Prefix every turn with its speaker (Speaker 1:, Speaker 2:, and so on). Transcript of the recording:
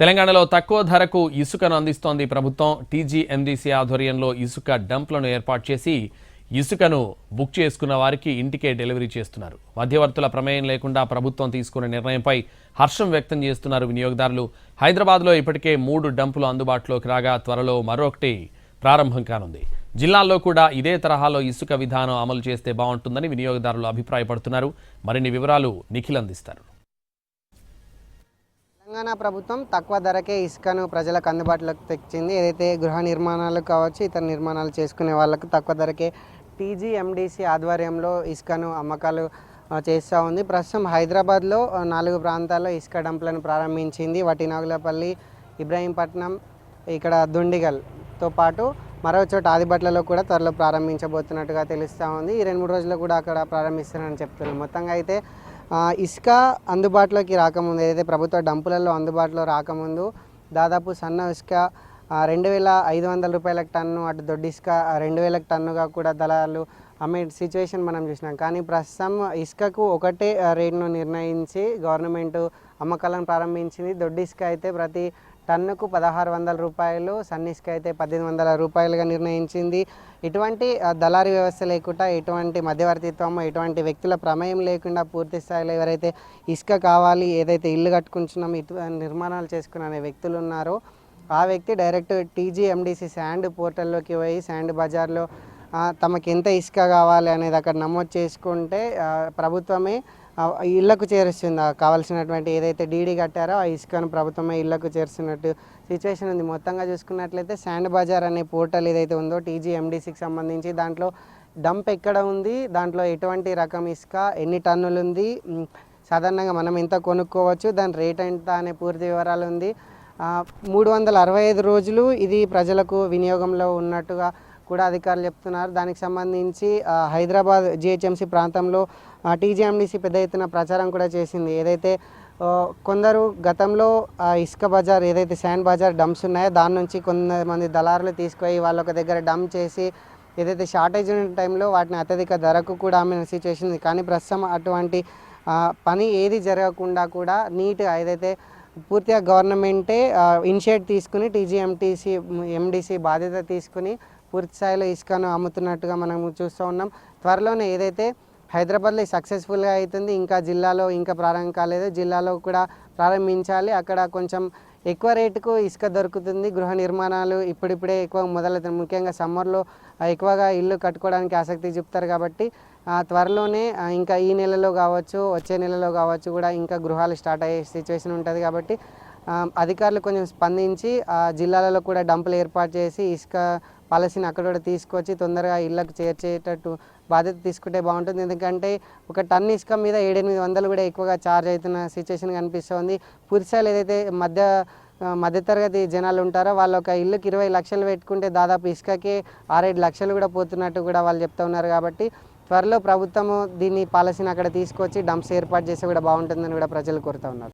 Speaker 1: తెలంగాణలో తక్కువ ధరకు ఇసుకను అందిస్తోంది ప్రభుత్వం. టీజీఎండీసీ ఆధ్వర్యంలో ఇసుక డంప్లను ఏర్పాటు చేసి ఇసుకను బుక్ చేసుకున్న వారికి ఇంటికే డెలివరీ చేస్తున్నారు. మధ్యవర్తుల ప్రమేయం లేకుండా ప్రభుత్వం తీసుకున్న నిర్ణయంపై హర్షం వ్యక్తం చేస్తున్నారు వినియోగదారులు. హైదరాబాద్లో ఇప్పటికే 3 డంపులు అందుబాటులోకి రాగా త్వరలో మరొకటి ప్రారంభం కానుంది. జిల్లాల్లో కూడా ఇదే తరహాలో ఇసుక విధానం అమలు చేస్తే బాగుంటుందని వినియోగదారులు అభిప్రాయపడుతున్నారు. మరిన్ని వివరాలు నిఖిల్ అందిస్తారు.
Speaker 2: తెలంగాణ ప్రభుత్వం తక్కువ ధరకే ఇసుకను ప్రజలకు అందుబాటులోకి తెచ్చింది. ఏదైతే గృహ నిర్మాణాలు కావచ్చు, ఇతర నిర్మాణాలు చేసుకునే వాళ్ళకు తక్కువ ధరకే టీజీఎండీసీ ఆధ్వర్యంలో ఇసుకను అమ్మకాలు చేస్తూ ఉంది. ప్రస్తుతం హైదరాబాద్లో 4 ప్రాంతాల్లో ఇసుక డంప్లను ప్రారంభించింది. వటినాగులపల్లి, ఇబ్రాహీంపట్నం, ఇక్కడ దుండిగల్తో పాటు మరో చోట ఆదిబట్లలో కూడా త్వరలో ప్రారంభించబోతున్నట్టుగా తెలుస్తూ ఉంది. ఈ 2-3 రోజుల్లో కూడా అక్కడ ప్రారంభిస్తారని చెప్తున్నారు. మొత్తంగా అయితే ఇసుక అందుబాటులోకి రాకముందు, ఏదైతే ప్రభుత్వ డంపులలో అందుబాటులో రాకముందు దాదాపు సన్న ఇసుక 2,500 రూపాయలకు టన్ను, అటు దొడ్డి ఇసుక 2,000 టన్నుగా కూడా దళాలు అమ్మే సిచ్యువేషన్ మనం చూసినాం. కానీ ప్రస్తుతం ఇసుకకు ఒకటే రేటును నిర్ణయించి గవర్నమెంట్ అమ్మకాలను ప్రారంభించింది. దొడ్డి ఇసుక అయితే ప్రతి టన్నుకు 1,600 రూపాయలు, సన్న ఇసుక అయితే 1,800 రూపాయలుగా నిర్ణయించింది. ఎటువంటి దళారీ వ్యవస్థ లేకుండా, ఎటువంటి మధ్యవర్తిత్వం, ఎటువంటి వ్యక్తుల ప్రమేయం లేకుండా పూర్తి స్థాయిలో ఎవరైతే ఇసుక కావాలి, ఏదైతే ఇల్లు కట్టుకుంటున్నాం, నిర్మాణాలు చేసుకున్న అనే వ్యక్తులు ఉన్నారో ఆ వ్యక్తి డైరెక్ట్ టీజీఎండీసీ శాండ్ పోర్టల్లోకి పోయి శాండ్ బజార్లో తమకు ఎంత ఇసుక కావాలి అనేది అక్కడ నమోదు చేసుకుంటే ప్రభుత్వమే ఇళ్లకు చేరుస్తుంది. కావాల్సినటువంటి ఏదైతే డీడీ కట్టారో ఆ ఇసుకను ప్రభుత్వమే ఇళ్లకు చేరుస్తున్నట్టు సిచ్యువేషన్ ఉంది. మొత్తంగా చూసుకున్నట్లయితే శాండ్ బజార్ అనే పోర్టల్ ఏదైతే ఉందో టీజీఎండీసీకి సంబంధించి, దాంట్లో డంప్ ఎక్కడ ఉంది, దాంట్లో ఎటువంటి రకం ఇసుక, ఎన్ని టన్నులు ఉంది, సాధారణంగా మనం ఎంత కొనుక్కోవచ్చు, దాని రేట్ ఎంత అనే పూర్తి వివరాలు ఉంది. 365 రోజులు ఇది ప్రజలకు వినియోగంలో ఉన్నట్టుగా కూడా అధికారులు చెప్తున్నారు. దానికి సంబంధించి హైదరాబాద్ జిహెచ్ఎంసీ ప్రాంతంలో టీజీఎండీసీ పెద్ద ఎత్తున ప్రచారం కూడా చేసింది. ఏదైతే కొందరు గతంలో ఇసుక బజార్, ఏదైతే శాండ్ బజార్ డంప్స్ ఉన్నాయో దాని నుంచి కొంతమంది దళారులు తీసుకుపోయి వాళ్ళొక దగ్గర డంప్ చేసి ఏదైతే షార్టేజ్ ఉన్న టైంలో వాటిని అత్యధిక ధరకు కూడా అమ్మిన సిచ్యువేషన్ ఉంది. కానీ ప్రస్తుతం అటువంటి పని ఏది జరగకుండా కూడా నీట్గా ఏదైతే పూర్తిగా గవర్నమెంటే ఇనిషియేట్ తీసుకుని టీజీఎండీసీ బాధ్యత తీసుకుని పూర్తి స్థాయిలో ఇసుకను అమ్ముతున్నట్టుగా మనం చూస్తూ ఉన్నాం. త్వరలోనే ఏదైతే హైదరాబాద్లో సక్సెస్ఫుల్గా అవుతుంది, ఇంకా జిల్లాలో ఇంకా ప్రారంభం కాలేదు, జిల్లాలో కూడా ప్రారంభించాలి. అక్కడ కొంచెం ఎక్కువ రేటుకు ఇసుక దొరుకుతుంది. గృహ నిర్మాణాలు ఇప్పుడిప్పుడే ఎక్కువ మొదలవుతుంది. ముఖ్యంగా సమ్మర్లో ఎక్కువగా ఇల్లు కట్టుకోవడానికి ఆసక్తి చూపుతారు. కాబట్టి త్వరలోనే ఇంకా ఈ నెలలో కావచ్చు, వచ్చే నెలలో కావచ్చు కూడా ఇంకా గృహాలు స్టార్ట్ అయ్యే సిచ్యువేషన్ ఉంటుంది. కాబట్టి అధికారులు కొంచెం స్పందించి జిల్లాలలో కూడా డంపులు ఏర్పాటు చేసి ఇసుక పాలసీని అక్కడ కూడా తీసుకొచ్చి తొందరగా ఇళ్లకు చేర్చేటట్టు బాధ్యత తీసుకుంటే బాగుంటుంది. ఎందుకంటే ఒక టన్ను ఇసుక మీద 700-800 కూడా ఎక్కువగా ఛార్జ్ అవుతున్న సిచ్యువేషన్ కనిపిస్తుంది. పూర్తి స్థాయిలో ఏదైతే మధ్యతరగతి జనాలు ఉంటారో వాళ్ళు ఒక ఇల్లుకి 20 లక్షలు పెట్టుకుంటే దాదాపు ఇసుకకే 6-7 లక్షలు కూడా పోతున్నట్టు కూడా వాళ్ళు చెప్తూ ఉన్నారు. కాబట్టి త్వరలో ప్రభుత్వము దీన్ని పాలసీని అక్కడ తీసుకొచ్చి డంప్స్ ఏర్పాటు చేస్తే కూడా బాగుంటుందని కూడా ప్రజలు కోరుతూ ఉన్నారు.